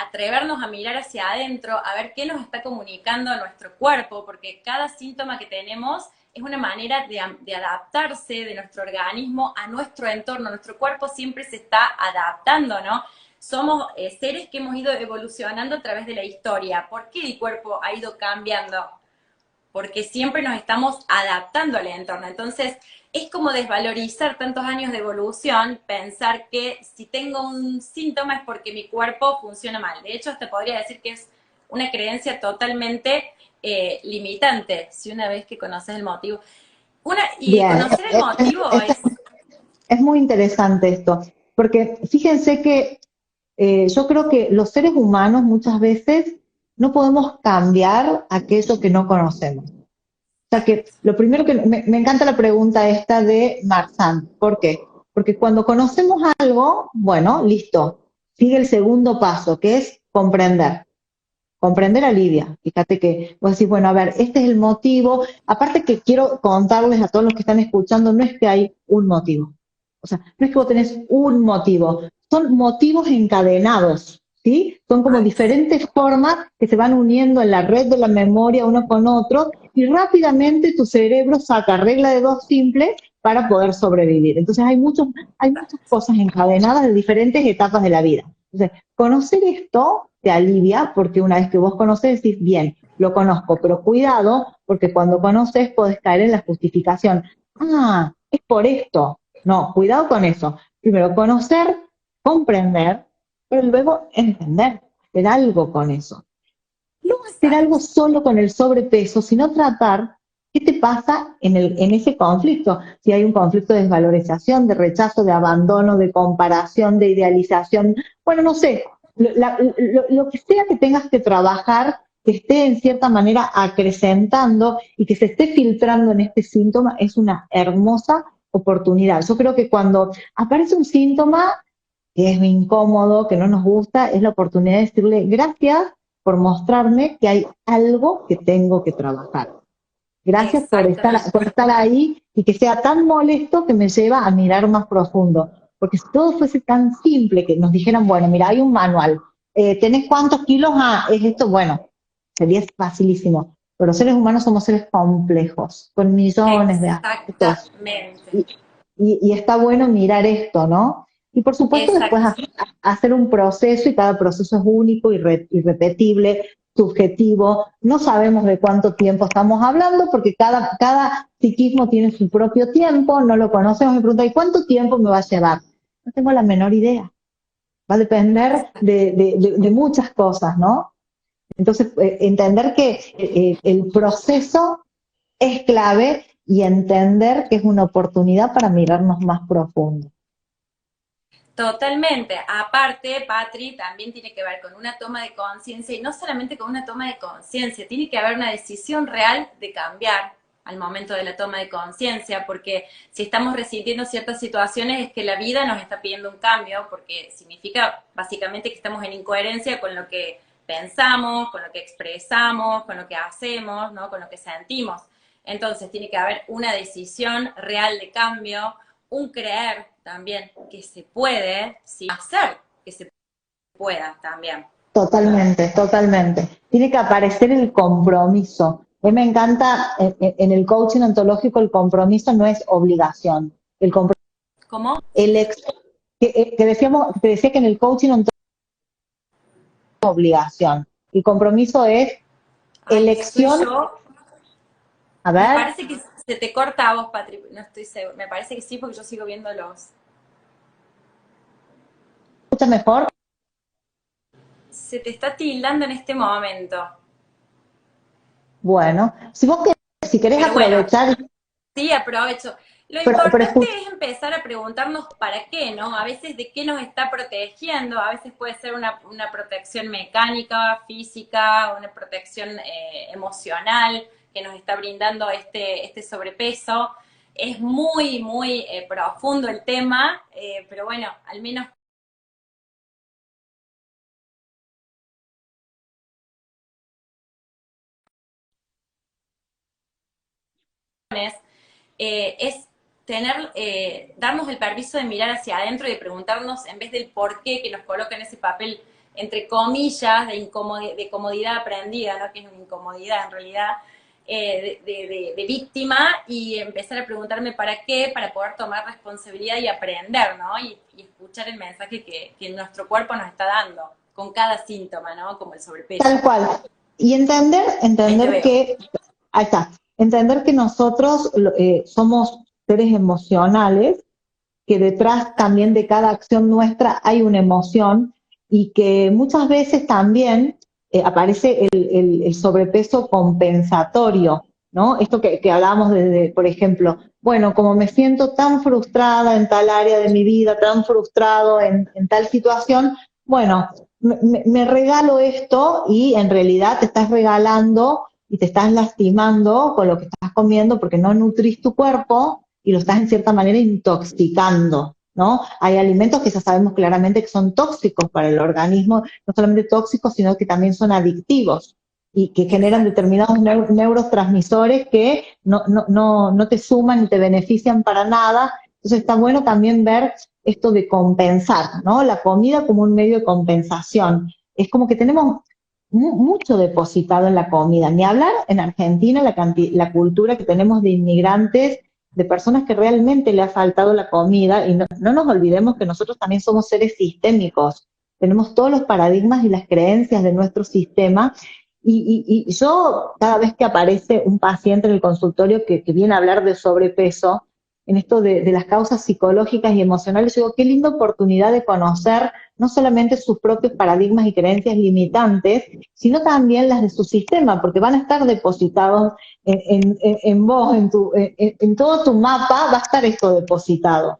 atrevernos a mirar hacia adentro, a ver qué nos está comunicando nuestro cuerpo, porque cada síntoma que tenemos es una manera de adaptarse de nuestro organismo a nuestro entorno. Nuestro cuerpo siempre se está adaptando, ¿no? Somos seres que hemos ido evolucionando a través de la historia. ¿Por qué el cuerpo ha ido cambiando? Porque siempre nos estamos adaptando al entorno. Entonces, es como desvalorizar tantos años de evolución, pensar que si tengo un síntoma es porque mi cuerpo funciona mal. De hecho, hasta podría decir que es una creencia totalmente limitante, si una vez que conoces el motivo. Y Bien, conocer el motivo es es muy interesante esto, porque fíjense que yo creo que los seres humanos muchas veces no podemos cambiar aquello que no conocemos. O sea que lo primero que me encanta la pregunta esta de Marsan. ¿Por qué? Porque cuando conocemos algo, bueno, listo, sigue el segundo paso, que es comprender. Comprender a Lidia. Fíjate que vos decís, bueno, a ver, este es el motivo. Aparte que quiero contarles a todos los que están escuchando, no es que hay un motivo. O sea, no es que vos tenés un motivo, son motivos encadenados, ¿sí? Son como diferentes formas que se van uniendo en la red de la memoria uno con otro y rápidamente tu cerebro saca regla de dos simples para poder sobrevivir. Entonces hay muchas cosas encadenadas de diferentes etapas de la vida. Entonces, conocer esto te alivia porque una vez que vos conoces decís, bien, lo conozco, pero cuidado porque cuando conoces podés caer en la justificación. Ah, es por esto. No, cuidado con eso. Primero, conocer, comprender, pero luego entender, hacer algo con eso. No hacer algo solo con el sobrepeso, sino tratar qué te pasa en ese conflicto. Si hay un conflicto de desvalorización, de rechazo, de abandono, de comparación, de idealización, bueno, no sé, lo que sea que tengas que trabajar, que esté en cierta manera acrecentando y que se esté filtrando en este síntoma, es una hermosa oportunidad. Yo creo que cuando aparece un síntoma que es incómodo, que no nos gusta, es la oportunidad de decirle gracias por mostrarme que hay algo que tengo que trabajar. Gracias por estar ahí y que sea tan molesto que me lleva a mirar más profundo. Porque si todo fuese tan simple que nos dijeran, bueno, mira, hay un manual, ¿tenés cuántos kilos? Ah, es esto, bueno, sería facilísimo. Pero los seres humanos somos seres complejos, con millones de aspectos. Exactamente. Y está bueno mirar esto, ¿no? Y por supuesto después hacer un proceso y cada proceso es único, irrepetible, subjetivo. No sabemos de cuánto tiempo estamos hablando porque cada psiquismo tiene su propio tiempo, no lo conocemos. Me pregunta, ¿y cuánto tiempo me va a llevar? No tengo la menor idea. Va a depender de muchas cosas, ¿no? Entonces, entender que el proceso es clave y entender que es una oportunidad para mirarnos más profundo. Totalmente. Aparte, Patri, también tiene que ver con una toma de conciencia y no solamente con una toma de conciencia, tiene que haber una decisión real de cambiar al momento de la toma de conciencia, porque si estamos resintiendo ciertas situaciones es que la vida nos está pidiendo un cambio, porque significa básicamente que estamos en incoherencia con lo que pensamos, con lo que expresamos, con lo que hacemos, ¿no? Con lo que sentimos. Entonces tiene que haber una decisión real de cambio, un creer también que se puede, sí, hacer que se pueda también. Totalmente, totalmente. Tiene que aparecer el compromiso. A mí me encanta, en el coaching ontológico el compromiso no es obligación. El compromiso, ¿Cómo? que decía que en el coaching ontológico es obligación. El compromiso es elección. A ver. Me parece que se te corta a vos, Patri, no estoy segura. Me parece que sí, porque yo sigo viendo los... ¿Escucha mejor? Se te está tildando en este momento. Bueno, si querés Pero aprovechar... Bueno, sí, aprovecho. Lo importante es empezar a preguntarnos para qué, ¿no? A veces de qué nos está protegiendo, a veces puede ser una protección mecánica, física, una protección emocional que nos está brindando este sobrepeso. Es muy, muy profundo el tema, pero bueno, al menos es tener, darnos el permiso de mirar hacia adentro y de preguntarnos, en vez del por qué que nos coloca en ese papel, entre comillas, de comodidad aprendida, ¿no? Que es una incomodidad en realidad, de víctima, y empezar a preguntarme para qué, para poder tomar responsabilidad y aprender, ¿no? Y escuchar el mensaje que nuestro cuerpo nos está dando con cada síntoma, ¿no? Como el sobrepeso. Tal cual. Y entender que, ahí está, entender que nosotros somos seres emocionales, que detrás también de cada acción nuestra hay una emoción y que muchas veces también aparece el sobrepeso compensatorio, ¿no? Esto que hablábamos por ejemplo, bueno, como me siento tan frustrada en tal área de mi vida, tan frustrado en tal situación, bueno, me regalo esto y en realidad te estás regalando y te estás lastimando con lo que estás comiendo porque no nutrís tu cuerpo y lo estás en cierta manera intoxicando, ¿no? Hay alimentos que ya sabemos claramente que son tóxicos para el organismo, no solamente tóxicos, sino que también son adictivos y que generan determinados neurotransmisores que no te suman ni te benefician para nada. Entonces está bueno también ver esto de compensar, ¿no? La comida como un medio de compensación. es como que tenemos mucho depositado en la comida. Ni hablar en Argentina la cultura que tenemos de inmigrantes, de personas que realmente le ha faltado la comida, y no nos olvidemos que nosotros también somos seres sistémicos, tenemos todos los paradigmas y las creencias de nuestro sistema, y yo cada vez que aparece un paciente en el consultorio que viene a hablar de sobrepeso, en esto de las causas psicológicas y emocionales, yo digo, qué linda oportunidad de conocer no solamente sus propios paradigmas y creencias limitantes, sino también las de su sistema, porque van a estar depositados en vos, en todo tu mapa va a estar esto depositado.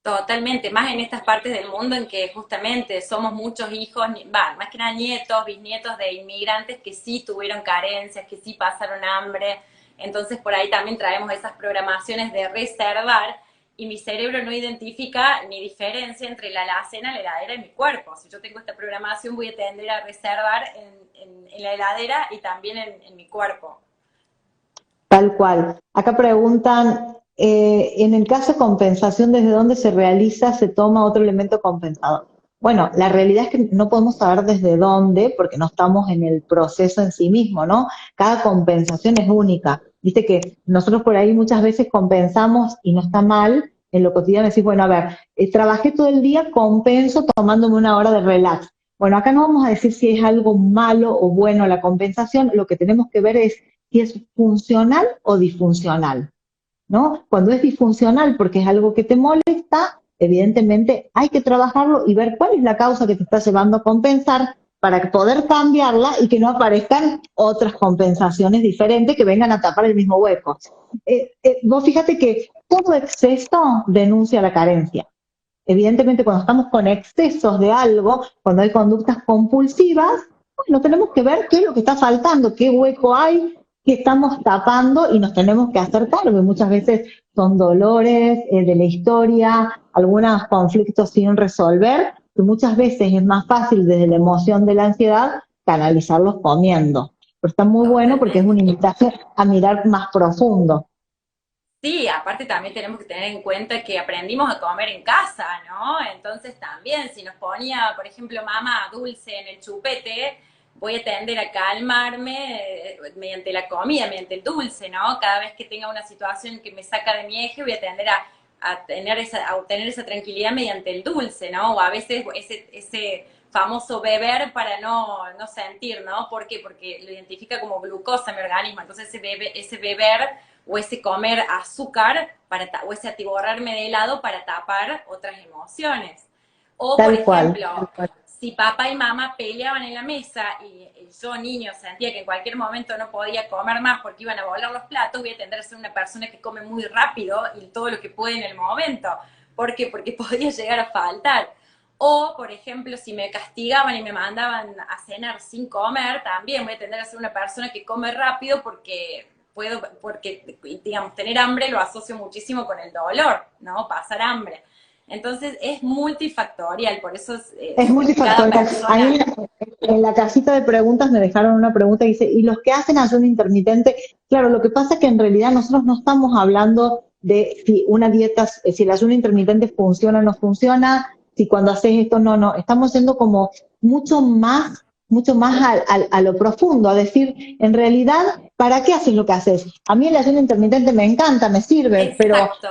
Totalmente, más en estas partes del mundo en que justamente somos muchos hijos, más que nada nietos, bisnietos de inmigrantes que sí tuvieron carencias, que sí pasaron hambre, entonces por ahí también traemos esas programaciones de reservar y mi cerebro no identifica ni diferencia entre la alacena, la heladera y mi cuerpo. Si yo tengo esta programación voy a tender a reservar en la heladera y también en mi cuerpo. Tal cual. Acá preguntan, en el caso de compensación, ¿desde dónde se realiza, se toma otro elemento compensador? Bueno, la realidad es que no podemos saber desde dónde, porque no estamos en el proceso en sí mismo, ¿no? Cada compensación es única. Viste que nosotros por ahí muchas veces compensamos y no está mal, en lo cotidiano decir, bueno, a ver, trabajé todo el día, compenso tomándome una hora de relax. Bueno, acá no vamos a decir si es algo malo o bueno la compensación, lo que tenemos que ver es si es funcional o disfuncional, ¿no? Cuando es disfuncional porque es algo que te molesta, evidentemente hay que trabajarlo y ver cuál es la causa que te está llevando a compensar para poder cambiarla y que no aparezcan otras compensaciones diferentes que vengan a tapar el mismo hueco. Vos fíjate que todo exceso denuncia la carencia. Evidentemente, cuando estamos con excesos de algo, cuando hay conductas compulsivas, bueno, tenemos que ver qué es lo que está faltando, qué hueco hay, qué estamos tapando y nos tenemos que hacer cargo. Y muchas veces son dolores de la historia, algunos conflictos sin resolver, que muchas veces es más fácil desde la emoción de la ansiedad canalizarlos comiendo. Pero está muy bueno porque es Totalmente. una invitación a mirar más profundo. Sí, aparte también tenemos que tener en cuenta que aprendimos a comer en casa, ¿no? Entonces también si nos ponía, por ejemplo, mamá dulce en el chupete, voy a tender a calmarme mediante la comida, mediante el dulce, ¿no? Cada vez que tenga una situación que me saca de mi eje, voy a tender a obtener esa tranquilidad mediante el dulce, ¿no? O a veces ese famoso beber para no sentir, ¿no? ¿Por qué? Porque lo identifica como glucosa mi organismo, entonces ese beber o ese comer azúcar o ese atiborrarme de helado para tapar otras emociones. O, por Tal cual, ejemplo, tal cual. si papá y mamá peleaban en la mesa y yo, niño, sentía que en cualquier momento no podía comer más porque iban a volar los platos, voy a tender a ser una persona que come muy rápido y todo lo que puede en el momento. ¿Por qué? Porque podía llegar a faltar. O, por ejemplo, si me castigaban y me mandaban a cenar sin comer, también voy a tender a ser una persona que come rápido porque, digamos, tener hambre lo asocio muchísimo con el dolor, ¿no? Pasar hambre. Entonces es multifactorial, por eso Es cada multifactorial. persona. Ahí en la casita de preguntas me dejaron una pregunta y dice, ¿y los que hacen ayuno intermitente? Claro, lo que pasa es que en realidad nosotros no estamos hablando de si una dieta, si el ayuno intermitente funciona o no funciona, si cuando haces esto no, estamos yendo como mucho más a lo profundo, a decir, en realidad, ¿para qué haces lo que haces? A mí el ayuno intermitente me encanta, me sirve, pero Exacto.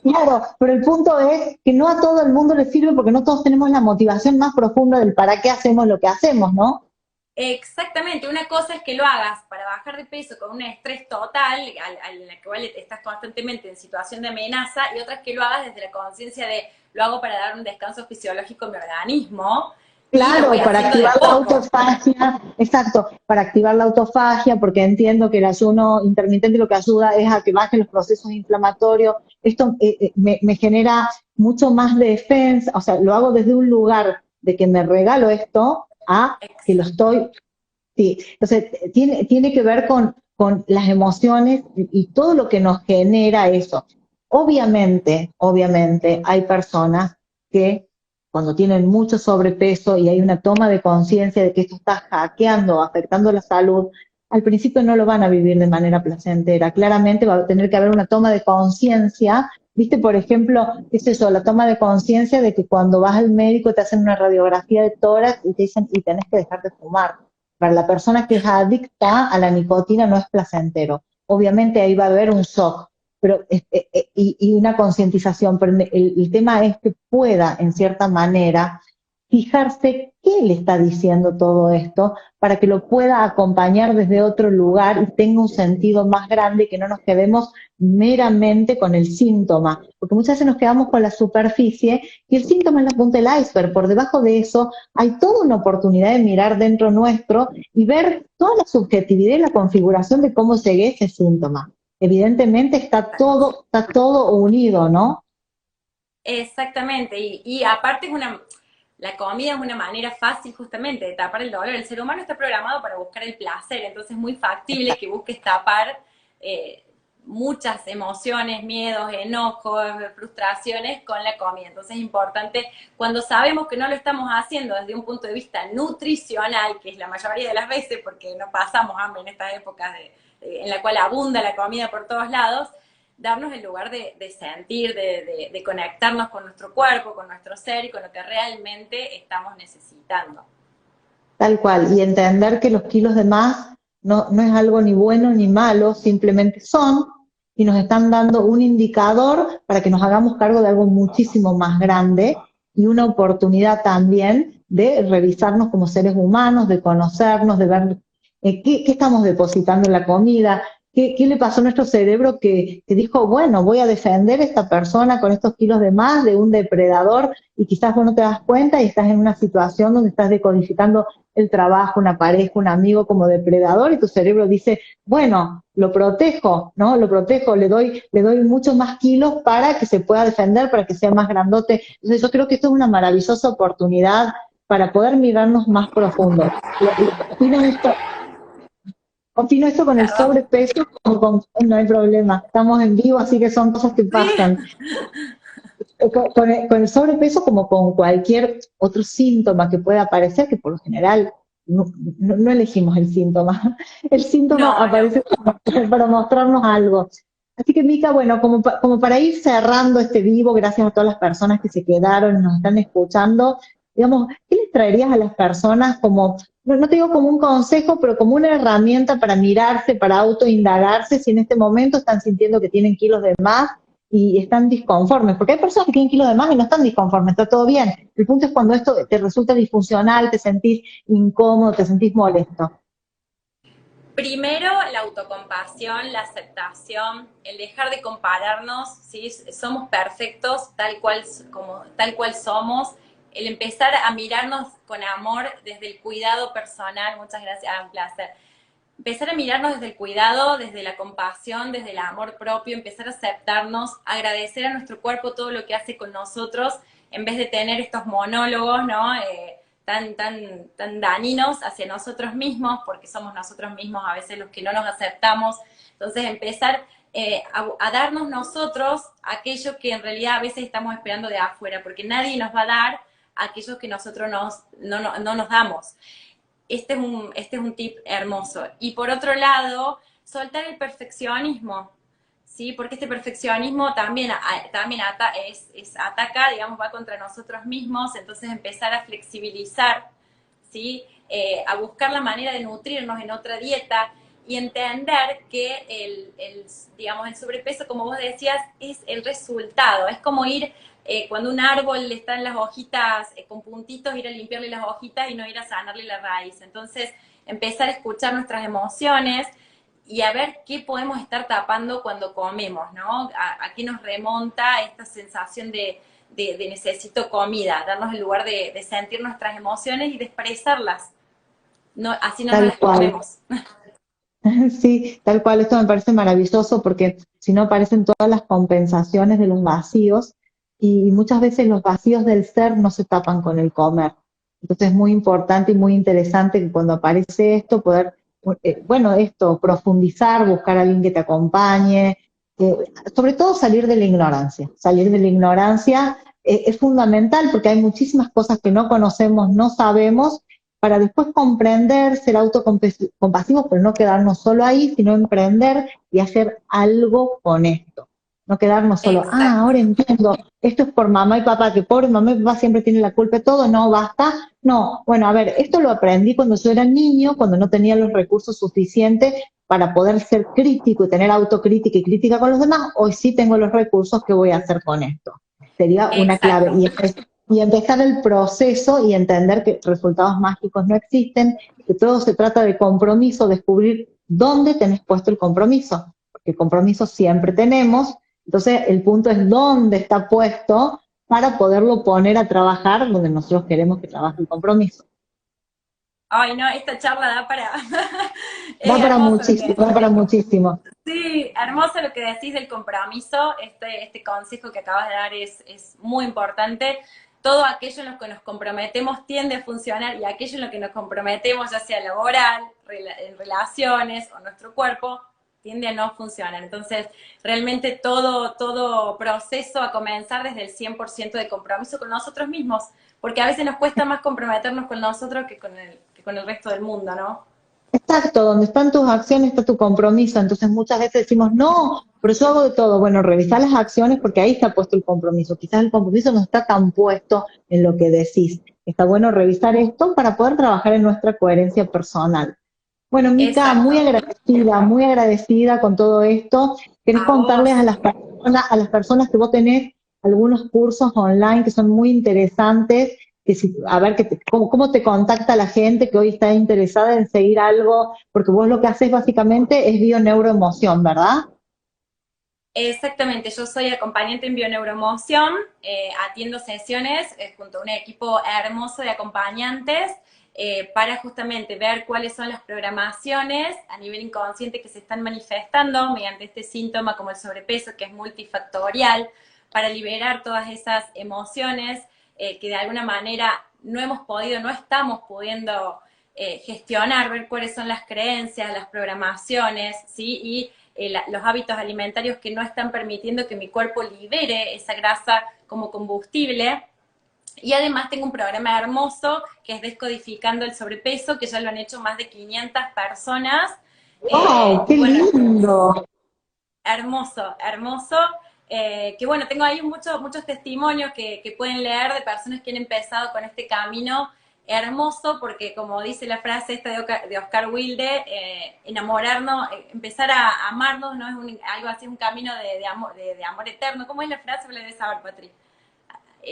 claro, pero el punto es que no a todo el mundo le sirve porque no todos tenemos la motivación más profunda del para qué hacemos lo que hacemos, ¿no? Exactamente, una cosa es que lo hagas para bajar de peso con un estrés total, en la cual estás constantemente en situación de amenaza, y otra es que lo hagas desde la conciencia de lo hago para dar un descanso fisiológico a mi organismo y lo voy Claro, para haciendo de a activar la poco. autofagia, exacto, para activar la autofagia, porque entiendo que el ayuno intermitente lo que ayuda es a que bajen los procesos inflamatorios. Esto me genera mucho más defensa, o sea, lo hago desde un lugar de que me regalo esto a que lo estoy. Sí, entonces tiene que ver con las emociones y todo lo que nos genera eso. Obviamente, hay personas que cuando tienen mucho sobrepeso y hay una toma de conciencia de que esto está hackeando, afectando la salud, al principio no lo van a vivir de manera placentera. Claramente va a tener que haber una toma de conciencia Viste, por ejemplo, qué sé yo, la toma de conciencia de que cuando vas al médico te hacen una radiografía de tórax y te dicen, y tenés que dejar de fumar. Para la persona que es adicta a la nicotina no es placentero. Obviamente ahí va a haber un shock, pero y una concientización, pero el tema es que pueda, en cierta manera, fijarse qué le está diciendo todo esto para que lo pueda acompañar desde otro lugar y tenga un sentido más grande y que no nos quedemos meramente con el síntoma, porque muchas veces nos quedamos con la superficie y el síntoma es la punta del iceberg. Por debajo de eso hay toda una oportunidad de mirar dentro nuestro y ver toda la subjetividad y la configuración de cómo llegué a ese síntoma. Evidentemente está todo unido, ¿no? Exactamente, y aparte la comida es una manera fácil justamente de tapar el dolor. El ser humano está programado para buscar el placer, entonces es muy factible que busques tapar muchas emociones, miedos, enojos, frustraciones con la comida. Entonces es importante, cuando sabemos que no lo estamos haciendo desde un punto de vista nutricional, que es la mayoría de las veces, porque no pasamos hambre en estas épocas en la cual abunda la comida por todos lados, darnos el lugar de sentir, de conectarnos con nuestro cuerpo, con nuestro ser y con lo que realmente estamos necesitando. Tal cual, y entender que los kilos de más no es algo ni bueno ni malo, simplemente son y nos están dando un indicador para que nos hagamos cargo de algo muchísimo más grande y una oportunidad también de revisarnos como seres humanos, de conocernos, de ver qué estamos depositando en la comida, qué le pasó a nuestro cerebro que dijo, bueno, voy a defender a esta persona con estos kilos de más de un depredador y quizás vos no te das cuenta y estás en una situación donde estás decodificando el trabajo, una pareja, un amigo como depredador y tu cerebro dice, bueno, lo protejo, ¿no? Lo protejo, le doy muchos más kilos para que se pueda defender, para que sea más grandote. Entonces yo creo que esto es una maravillosa oportunidad para poder mirarnos más profundo. Opino esto con el Perdón. sobrepeso, como no hay problema, estamos en vivo, así que son cosas que Sí, pasan. Con el sobrepeso como con cualquier otro síntoma que pueda aparecer, que por lo general no elegimos el síntoma. El síntoma no, no. aparece para mostrarnos algo. Así que, Mica, bueno, como para ir cerrando este vivo, gracias a todas las personas que se quedaron y nos están escuchando, digamos, ¿qué les traerías a las personas como, no te digo como un consejo, pero como una herramienta para mirarse, para autoindagarse, si en este momento están sintiendo que tienen kilos de más y están disconformes? Porque hay personas que tienen kilos de más y no están disconformes, está todo bien. El punto es cuando esto te resulta disfuncional, te sentís incómodo, te sentís molesto. Primero, la autocompasión, la aceptación, el dejar de compararnos, ¿sí? Somos perfectos tal cual somos, el empezar a mirarnos con amor desde el cuidado personal, muchas gracias, un placer. Empezar a mirarnos desde el cuidado, desde la compasión, desde el amor propio, empezar a aceptarnos, agradecer a nuestro cuerpo todo lo que hace con nosotros, en vez de tener estos monólogos, ¿no? Tan dañinos hacia nosotros mismos, porque somos nosotros mismos a veces los que no nos aceptamos. Entonces empezar a darnos nosotros aquello que en realidad a veces estamos esperando de afuera, porque nadie nos va a dar aquellos que nosotros no nos damos. Este es un tip hermoso. Y por otro lado, soltar el perfeccionismo, ¿sí? Porque este perfeccionismo también ataca, digamos, va contra nosotros mismos, entonces empezar a flexibilizar, ¿sí? A buscar la manera de nutrirnos en otra dieta y entender que digamos, el sobrepeso, como vos decías, es el resultado, es como ir cuando un árbol está en las hojitas con puntitos, ir a limpiarle las hojitas y no ir a sanarle la raíz. Entonces, empezar a escuchar nuestras emociones y a ver qué podemos estar tapando cuando comemos, ¿no? A qué nos remonta esta sensación de necesito comida, darnos el lugar de sentir nuestras emociones y de expresarlas. No, así no nos Tal las cual. comemos. Sí, tal cual, esto me parece maravilloso porque si no aparecen todas las compensaciones de los vacíos y muchas veces los vacíos del ser no se tapan con el comer. Entonces es muy importante y muy interesante que cuando aparece esto poder, bueno, esto, profundizar, buscar a alguien que te acompañe, eh, sobre todo salir de la ignorancia. Salir de la ignorancia es fundamental porque hay muchísimas cosas que no conocemos, no sabemos para después comprender, ser autocompasivos, pero no quedarnos solo ahí, sino emprender y hacer algo con esto. No quedarnos solo, Exacto. ahora entiendo, esto es por mamá y papá, que pobre mamá y papá siempre tienen la culpa de todo, no, basta. No, bueno, a ver, esto lo aprendí cuando yo era niño, cuando no tenía los recursos suficientes para poder ser crítico y tener autocrítica y crítica con los demás. Hoy sí tengo los recursos, ¿qué voy a hacer con esto? Sería una clave. Exacto. Y empezar el proceso y entender que resultados mágicos no existen, que todo se trata de compromiso, descubrir dónde tenés puesto el compromiso, porque compromiso siempre tenemos, entonces el punto es dónde está puesto para poderlo poner a trabajar donde nosotros queremos que trabaje el compromiso. Ay, no, esta charla da para... Da Es para hermoso lo que muchísimo, da decís para muchísimo. sí, hermoso lo que decís del compromiso. Este consejo que acabas de dar es muy importante. Todo aquello en lo que nos comprometemos tiende a funcionar y aquello en lo que nos comprometemos, ya sea laboral, en relaciones o nuestro cuerpo, tiende a no funcionar. Entonces, realmente todo proceso a comenzar desde el 100% de compromiso con nosotros mismos, porque a veces nos cuesta más comprometernos con nosotros que con el resto del mundo, ¿no? Exacto, donde están tus acciones está tu compromiso. Entonces muchas veces decimos, no, pero yo hago de todo. Bueno, revisar las acciones porque ahí está puesto el compromiso. Quizás el compromiso no está tan puesto en lo que decís. Está bueno revisar esto para poder trabajar en nuestra coherencia personal. Bueno, Mica, Exacto. muy agradecida con todo esto. ¿Querés A contarles vos. a las personas que vos tenés algunos cursos online que son muy interesantes? Que si, a ver, cómo te contacta la gente que hoy está interesada en seguir algo, porque vos lo que haces básicamente es bioneuroemoción, ¿verdad? Exactamente, yo soy acompañante en bioneuromoción, atiendo sesiones junto a un equipo hermoso de acompañantes para justamente ver cuáles son las programaciones a nivel inconsciente que se están manifestando mediante este síntoma como el sobrepeso, que es multifactorial, para liberar todas esas emociones que de alguna manera no hemos podido, no estamos pudiendo gestionar, ver cuáles son las creencias, las programaciones, ¿sí? Y los hábitos alimentarios que no están permitiendo que mi cuerpo libere esa grasa como combustible. Y además tengo un programa hermoso que es Descodificando el Sobrepeso, que ya lo han hecho más de 500 personas. ¡Wow! ¡Qué Y bueno, lindo! hermoso, hermoso. Que bueno, tengo ahí muchos testimonios que pueden leer de personas que han empezado con este camino hermoso, porque como dice la frase esta de Oscar Wilde, enamorarnos, empezar a amarnos, ¿no? Algo así, un camino de amor eterno. ¿Cómo es la frase? Me la debes saber, Patri.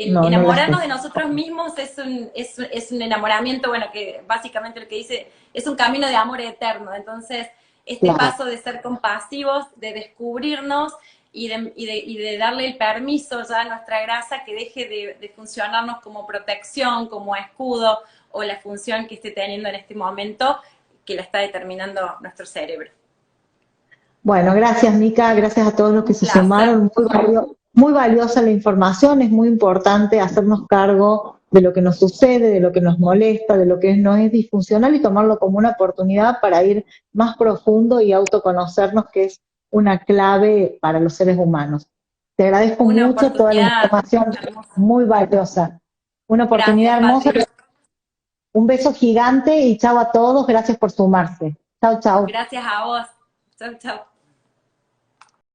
No, no la Enamorarnos sé. de nosotros mismos es un enamoramiento, bueno, que básicamente lo que dice es un camino de amor eterno. Entonces, este Claro. paso de ser compasivos, de descubrirnos y de darle el permiso ya a nuestra grasa que deje de funcionarnos como protección, como escudo o la función que esté teniendo en este momento que la está determinando nuestro cerebro. Bueno, gracias Mica, gracias a todos los que Un se placer. sumaron. Muy valiosa la información, es muy importante hacernos cargo de lo que nos sucede, de lo que nos molesta, de lo que no es disfuncional y tomarlo como una oportunidad para ir más profundo y autoconocernos, que es una clave para los seres humanos. Te agradezco Una mucho toda la oportunidad información, hermosa. muy valiosa. Una Gracias, oportunidad hermosa. Patri. Un beso gigante y chao a todos, gracias por sumarse. Chao, chao. Gracias a vos. Chau, chau.